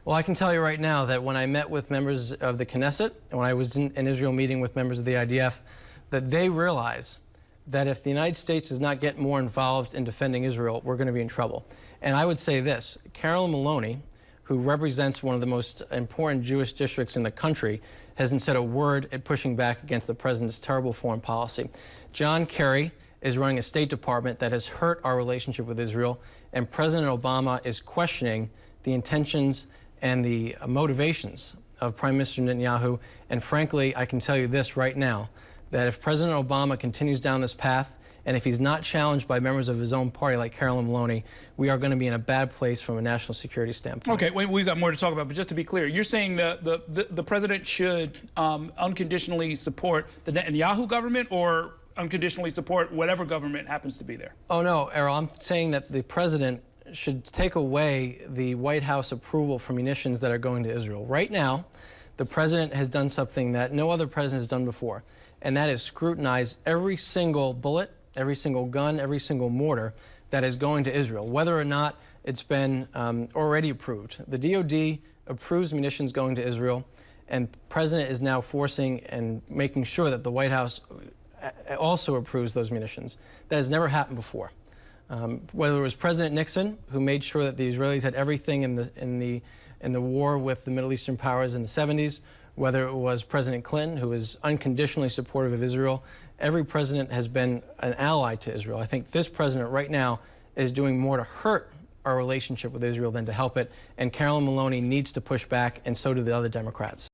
Well, I can tell you right now that when I met with members of the Knesset, and when I was in Israel meeting with members of the IDF, that they realize that if the United States does not get more involved in defending Israel, we're going to be in trouble. And I would say this, Carolyn Maloney, who represents one of the most important Jewish districts in the country, hasn't said a word at pushing back against the president's terrible foreign policy. John Kerry is running a State Department that has hurt our relationship with Israel, and President Obama is questioning the intentions and the motivations of Prime Minister Netanyahu. And frankly, I can tell you this right now, that if President Obama continues down this path, and if he's not challenged by members of his own party like Carolyn Maloney, we are going to be in a bad place from a national security standpoint. Okay, we've got more to talk about, but just to be clear, you're saying the president should unconditionally support the Netanyahu government or unconditionally support whatever government happens to be there? Oh, no, Errol, I'm saying that the president should take away the White House approval for munitions that are going to Israel. Right now, the president has done something that no other president has done before, and that is scrutinize every single bullet, every single gun, every single mortar that is going to Israel, whether or not it's been already approved. The DOD approves munitions going to Israel, and the president is now forcing and making sure that the White House also approves those munitions. That has never happened before. Whether it was President Nixon, who made sure that the Israelis had everything in the war with the Middle Eastern powers in the 70s, whether it was President Clinton, who is unconditionally supportive of Israel, every president has been an ally to Israel. I think this president right now is doing more to hurt our relationship with Israel than to help it, and Carolyn Maloney needs to push back, and so do the other Democrats.